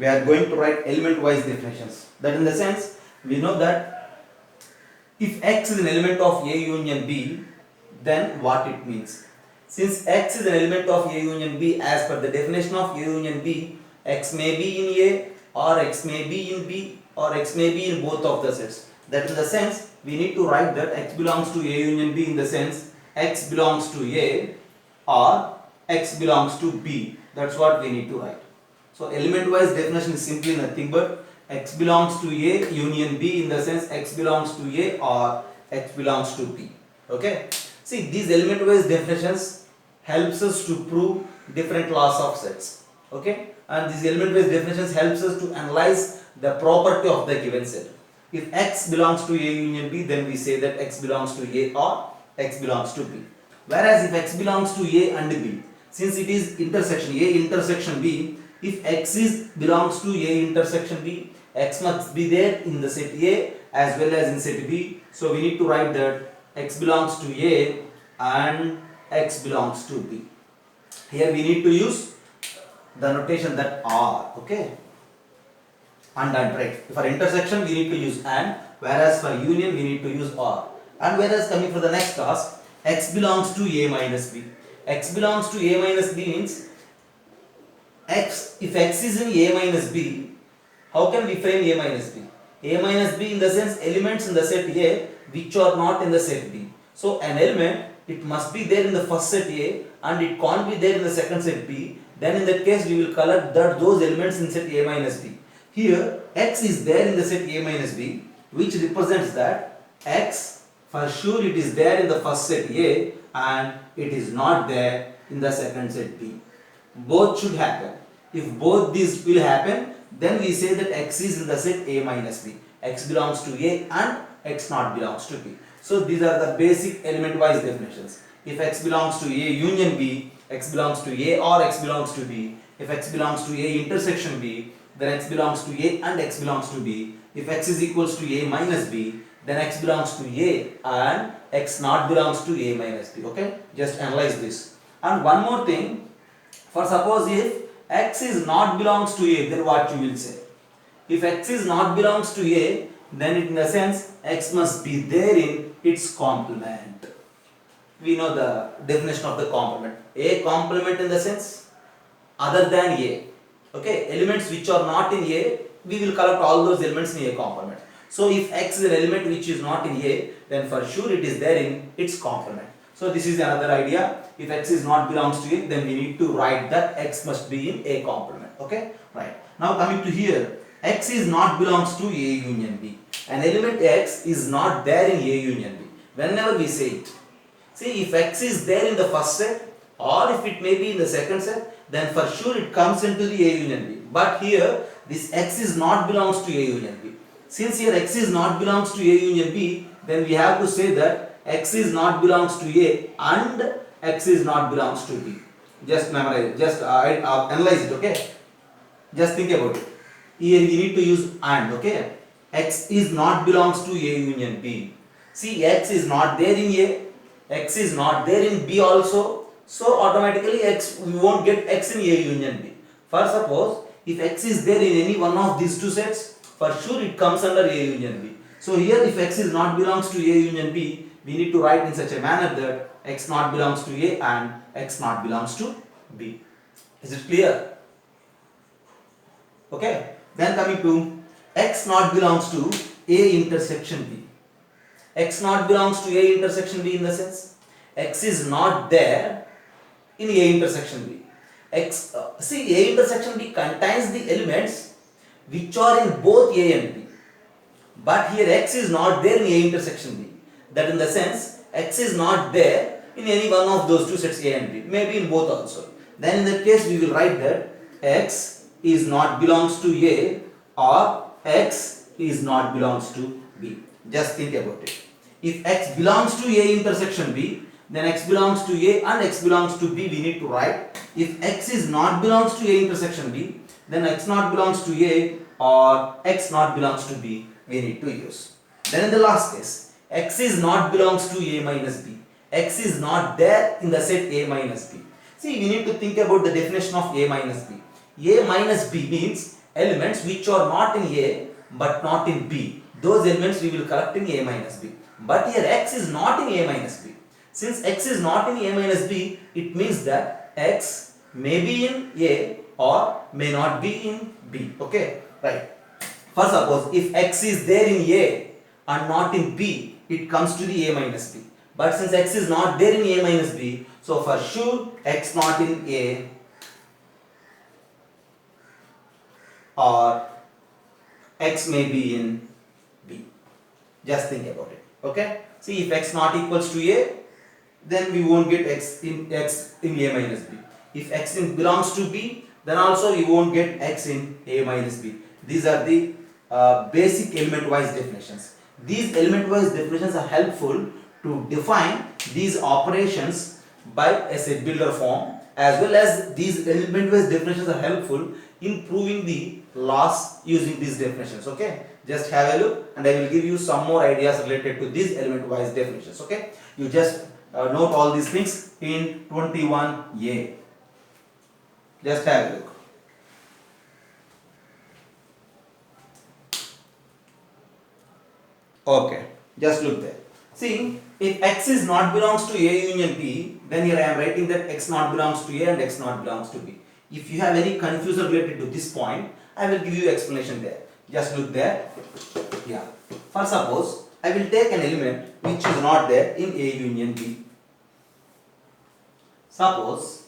we are going to write element wise definitions. That in the sense, we know that if X is an element of A union B, then what it means. Since X is an element of A union B, as per the definition of A union B, X may be in A or X may be in B or X may be in both of the sets. That in the sense, we need to write that X belongs to A union B in the sense X belongs to A or X belongs to B. That's what we need to write. So element wise definition is simply nothing but X belongs to A union B in the sense X belongs to A or X belongs to B. Okay. See, these element wise definitions helps us to prove different laws of sets. Okay. And these element wise definitions helps us to analyze the property of the given set. If X belongs to A union B, then we say that X belongs to A or X belongs to B. Whereas if X belongs to A and B, since it is intersection A intersection B, if X belongs to A intersection B, X must be there in the set A as well as in set B. So we need to write that X belongs to A and X belongs to B. Here we need to use the notation that R. Okay. And right. For intersection we need to use and, whereas for union we need to use or. And whereas coming for the next task, X belongs to A minus B. X belongs to A minus B means if X is in A minus B, how can we frame A minus B? A minus B in the sense elements in the set A which are not in the set B. So an element, it must be there in the first set A and it can't be there in the second set B. Then in that case we will collect those elements in set A minus B. Here X is there in the set A minus B, which represents that X for sure it is there in the first set A and it is not there in the second set B. Both should happen. If both these will happen, then we say that X is in the set A minus B. X belongs to A and X not belongs to B. So these are the basic element wise definitions. If X belongs to A union B, X belongs to A or X belongs to B. If X belongs to A intersection B, then X belongs to A and X belongs to B. If X is equals to A minus B, then X belongs to A and X not belongs to A minus B. Okay, just analyze this. And one more thing, for suppose if X is not belongs to A, then what you will say? If X is not belongs to A, then in the sense X must be there in its complement. We know the definition of the complement. A complement in the sense other than A. Okay, elements which are not in A, we will collect all those elements in A complement. So if X is an element which is not in A, then for sure it is there in its complement. So this is another idea. If X is not belongs to A, then we need to write that X must be in A complement. Okay, right. Now coming to here, X is not belongs to A union B. An element X is not there in A union B. Whenever we say it, see, if X is there in the first set or if it may be in the second set, then for sure it comes into the A union B. But here this X is not belongs to A union B. Since here X is not belongs to A union B, then we have to say that X is not belongs to A and X is not belongs to B. Just memorize, just analyze it. Okay, just think about it. Here we need to use and. Okay, X is not belongs to A union B. See, X is not there in A, X is not there in B also, so automatically we won't get X in A union B. For suppose if X is there in any one of these two sets, for sure it comes under A union B. So here if X is not belongs to A union B, we need to write in such a manner that X not belongs to A and X not belongs to B. Is it clear? Okay. Then coming to X not belongs to A intersection B. X not belongs to A intersection B in the sense X is not there in A intersection B. See, A intersection B contains the elements which are in both A and B. But here X is not there in A intersection B. That in the sense X is not there in any one of those two sets A and B. Maybe in both also. Then in that case we will write that X is not belongs to A or X is not belongs to B. Just think about it. If X belongs to A intersection B, then X belongs to A and X belongs to B we need to write. If X is not belongs to A intersection B, then X not belongs to A or X not belongs to B we need to use. Then in the last case, X is not belongs to A minus B. X is not there in the set A minus B. See, we need to think about the definition of A minus B. A minus B means elements which are not in A but not in B. Those elements we will collect in A minus B. But here X is not in A minus B. Since X is not in A minus B, it means that X may be in A or may not be in B. Okay, right. For suppose if X is there in A and not in B, it comes to the A minus B. But since X is not there in A minus B, so for sure X not in A or X may be in B. Just think about it. Okay. See, if X not equals to A, then we won't get X in A minus B. If X belongs to B, then also we won't get X in A minus B. These are the basic element wise definitions. These element wise definitions are helpful to define these operations by a set builder form, as well as these element wise definitions are helpful in proving the laws using these definitions. Okay, just have a look and I will give you some more ideas related to these element wise definitions. Okay, you just note all these things in 21A. Just have a look. Okay, just look there. See, if X is not belongs to A union B, then here I am writing that X not belongs to A and X not belongs to B. If you have any confusion related to this point, I will give you explanation there. Just look there. Yeah. For suppose, I will take an element which is not there in A union B. Suppose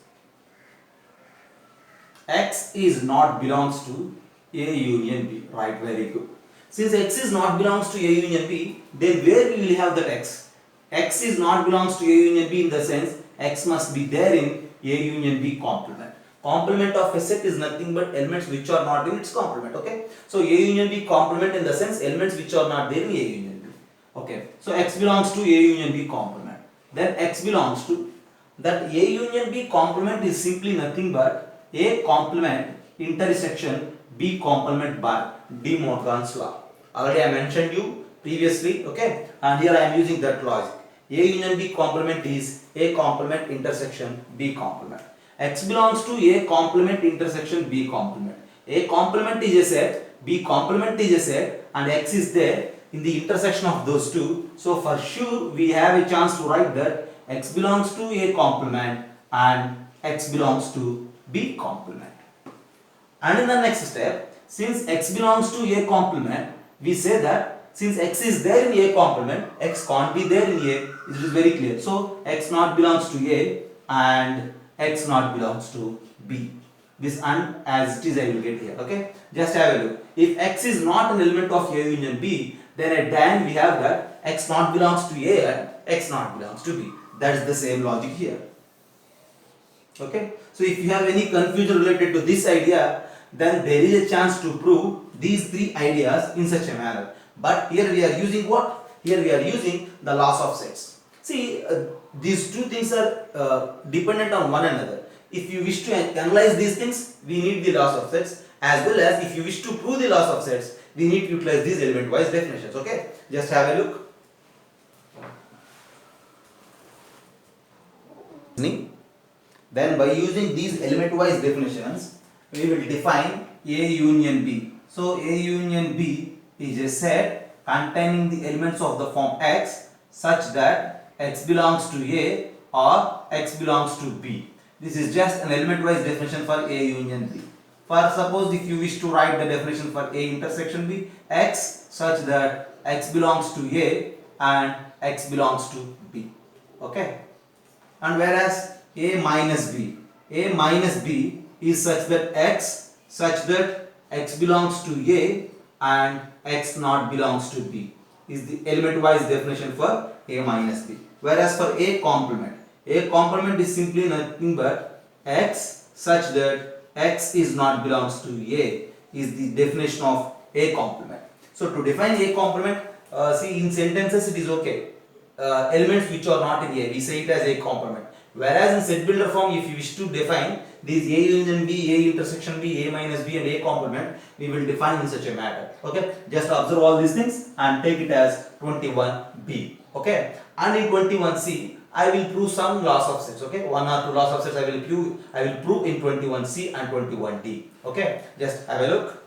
X is not belongs to A union B. Right, very good. Since X is not belongs to A union B, then where we will have that X? X is not belongs to A union B in the sense X must be there in A union B complement. Complement of a set is nothing but elements which are not in its complement. Okay, so A union B complement in the sense elements which are not there in A union B. Okay, so X belongs to A union B complement. Then X belongs to that A union B complement is simply nothing but A complement intersection B complement by De Morgan's law. Already I mentioned you previously. Okay, and here I am using that logic. A union B complement is A complement intersection B complement. X belongs to A complement intersection B complement. A complement is a set, B complement is a set, and X is there in the intersection of those two. So for sure we have a chance to write that X belongs to A complement and X belongs to B complement. And in the next step, since X belongs to A complement, we say that since X is there in A complement, X can't be there in A. It is very clear. So X not belongs to A and X not belongs to B. This and as it is I will get here. Okay, just have a look. If X is not an element of A union B, then at the end we have that X not belongs to A and X not belongs to B. That is the same logic here. Okay, so if you have any confusion related to this idea, then there is a chance to prove these three ideas in such a manner. But here we are using what? Here we are using the laws of sets. See, these two things are dependent on one another. If you wish to analyze these things, we need the laws of sets, as well as if you wish to prove the laws of sets, we need to utilize these element wise definitions. Okay, just have a look. Then by using these element wise definitions, we will define A union B. So A union B is a set containing the elements of the form X such that X belongs to A or X belongs to B. This is just an element wise definition for A union B. For suppose if you wish to write the definition for A intersection B, X such that X belongs to A and X belongs to B. Okay. And whereas A minus B is such that X belongs to A and X not belongs to B is the element wise definition for A minus B. Whereas for A complement is simply nothing but X such that X is not belongs to A is the definition of A complement. So to define A complement, see in sentences it is okay. Elements which are not in A, we say it as A complement. Whereas in set builder form, if you wish to define these A union B, A intersection B, A minus B and A complement, we will define in such a manner. Okay, just observe all these things and take it as 21B. Okay, and in 21C, I will prove some laws of sets. Okay, one or two laws of sets I will prove in 21C and 21D. Okay, just have a look.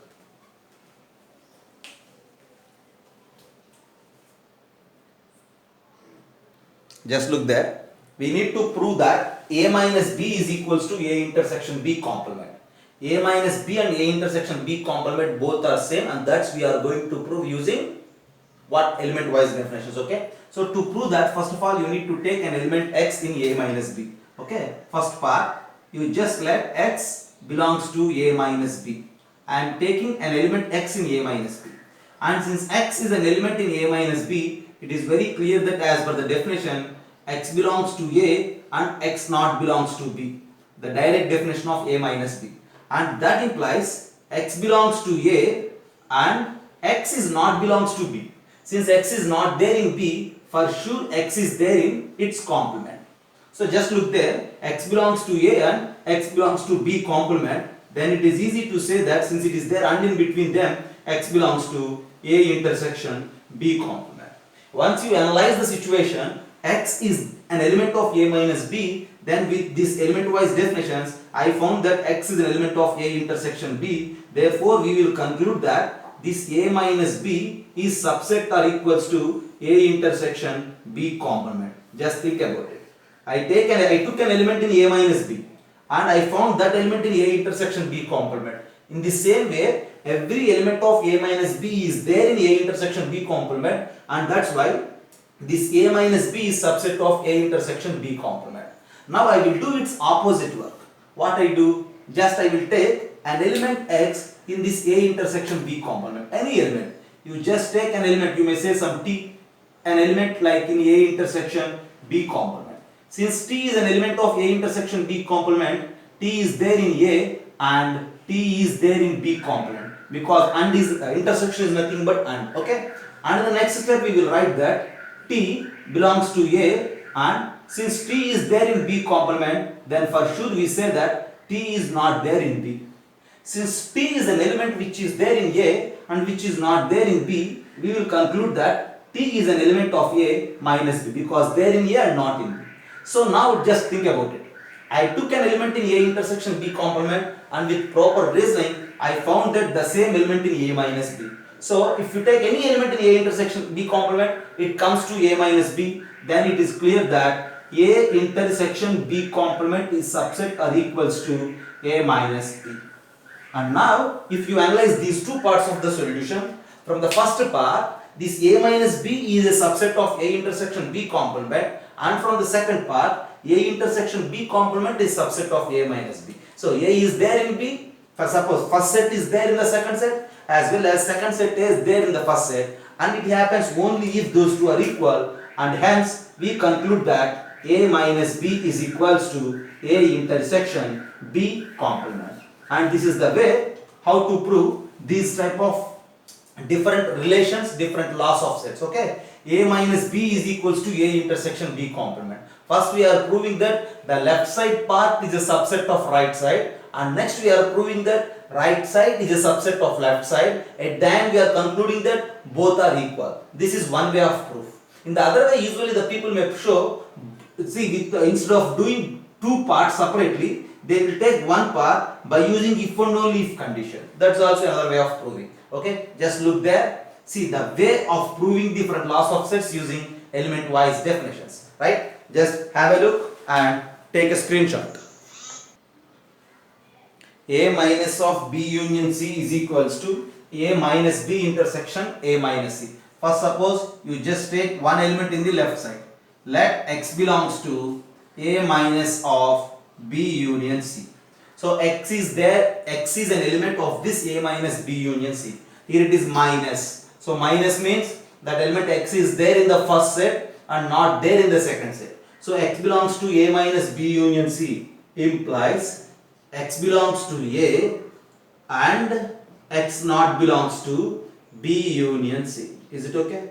Just look there. We need to prove that A minus B is equals to A intersection B complement. A minus B and A intersection B complement both are same, and that's we are going to prove using what element wise definitions. Okay, so to prove that, first of all you need to take an element x in A minus B. Okay, first part, you just let x belongs to A minus B. I am taking an element x in A minus B, and since x is an element in A minus B, it is very clear that as per the definition, x belongs to A and x not belongs to B, the direct definition of A minus B, and that implies x belongs to A and x is not belongs to B. Since x is not there in B, for sure x is there in its complement. So just look there, x belongs to A and x belongs to B complement, then it is easy to say that since it is there and in between them, x belongs to A intersection B complement. Once you analyze the situation, x is an element of A minus B, then with this element wise definitions, I found that x is an element of A intersection B. Therefore, we will conclude that this A minus B is subset or equals to A intersection B complement. Just think about it. I took an element in A minus B and I found that element in A intersection B complement. In the same way, every element of A minus B is there in A intersection B complement, and that's why this A minus B is subset of A intersection B complement. Now I will do its opposite work. What I do? Just I will take an element x in this A intersection B complement. Any element. You just take an element, you may say some t, an element like in A intersection B complement. Since t is an element of A intersection B complement, t is there in A and t is there in B complement, because and is intersection is nothing but and. Okay. And in the next step we will write that t belongs to A, and since t is there in B complement, then for sure we say that t is not there in B. Since t is an element which is there in A and which is not there in B, we will conclude that t is an element of A minus B, because there in A and not in B. So now just think about it. I took an element in A intersection B complement, and with proper reasoning I found that the same element in A minus B. So if you take any element in A intersection B complement, it comes to A minus B, then it is clear that A intersection B complement is subset or equals to A minus B. And now if you analyze these two parts of the solution, from the first part, this A minus B is a subset of A intersection B complement, and from the second part, A intersection B complement is subset of A minus B. So A is there in B, for suppose first set is there in the second set, as well as second set is there in the first set, and it happens only if those two are equal, and hence we conclude that A minus B is equals to A intersection B complement. And this is the way how to prove these type of different relations, different laws of sets. Okay, A minus B is equals to A intersection B complement. First we are proving that the left side part is a subset of right side, and next we are proving that right side is a subset of left side. At the end we are concluding that both are equal. This is one way of proof. In the other way, usually the people may show, see, instead of doing two parts separately, they will take one part by using if and only if condition. That's also another way of proving. Okay, just look there. See the way of proving different laws of sets using element wise definitions. Right? Just have a look and take a screenshot. A minus of B union C is equals to A minus B intersection A minus C. First suppose you just take one element in the left side. Let x belongs to A minus of B union C. So x is there, x is an element of this A minus B union C. Here it is minus. So minus means that element x is there in the first set and not there in the second set. So x belongs to A minus B union C implies x belongs to A and x not belongs to B union C. Is it okay?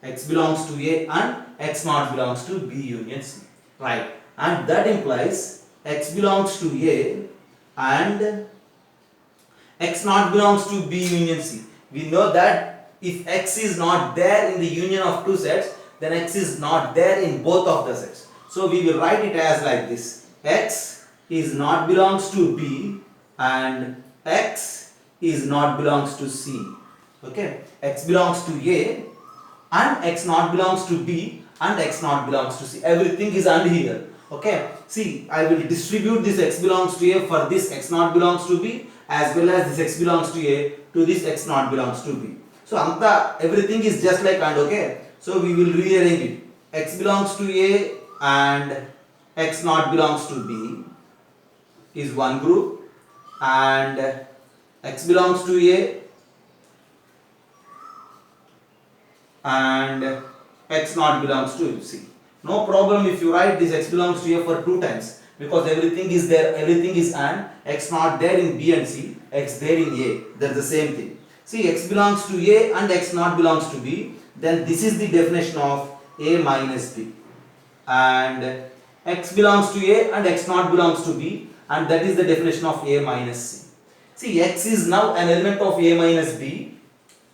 X belongs to A and x not belongs to B union C. Right. And that implies x belongs to A and x not belongs to B union C. We know that if x is not there in the union of two sets, then x is not there in both of the sets. So we will write it as like this: x is not belongs to B and x is not belongs to C. Okay, x belongs to A and x not belongs to B, and x naught belongs to C. Everything is and here. Okay. See, I will distribute this x belongs to A for this x naught belongs to B, as well as this x belongs to A to this x naught belongs to B. So anta everything is just like and. Okay. So we will rearrange it. X belongs to A and x naught belongs to B is one group, and x belongs to A and x naught belongs to C. No problem if you write this x belongs to A for 2 times, because everything is there, everything is and x naught there in B and C, x there in A, that's the same thing. See, x belongs to A and x naught belongs to B, then this is the definition of A minus B, and x belongs to A and x naught belongs to B, and that is the definition of A minus C. See, x is now an element of A minus B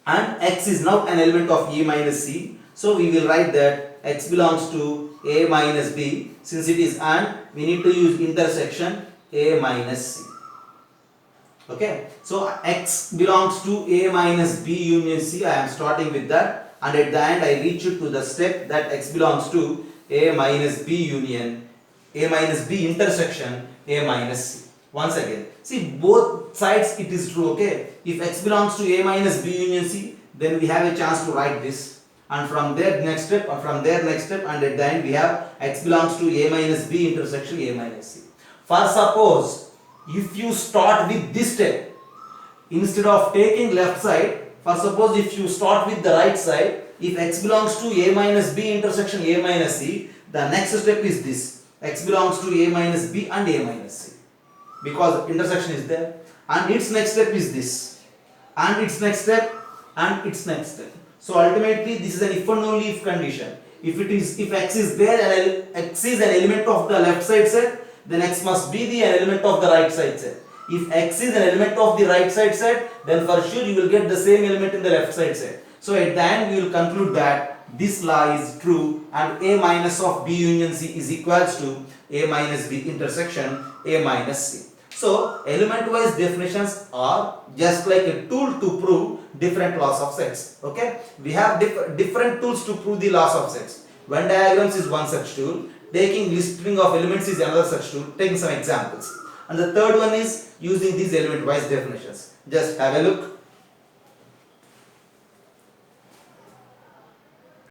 and x is now an element of A minus C. So we will write that x belongs to A minus B. Since it is and, we need to use intersection A minus C. Okay. So x belongs to A minus B union C. I am starting with that, and at the end I reach it to the step that x belongs to A minus B union A minus B intersection A minus C. Once again, see, both sides it is true. Okay, if x belongs to A minus B union C, then we have a chance to write this, and from there next step, and from there next step, and at the end we have x belongs to A minus B intersection A minus C. For suppose if you start with this step instead of taking left side, for suppose if you start with the right side, if x belongs to A minus B intersection A minus C, the next step is this: x belongs to A minus B and A minus C, because intersection is there, and its next step is this, and its next step, and its next step. So ultimately this is an if and only if condition. If x is there and x is an element of the left side set, then x must be the element of the right side set. If x is an element of the right side set, then for sure you will get the same element in the left side set. So at the end we will conclude that this law is true, and A minus of B union C is equals to A minus B intersection A minus C. So element wise definitions are just like a tool to prove different laws of sets. Okay, we have different tools to prove the laws of sets. Venn diagrams is one such tool, taking listing of elements is another such tool, taking some examples, and the third one is using these element wise definitions. Just have a look.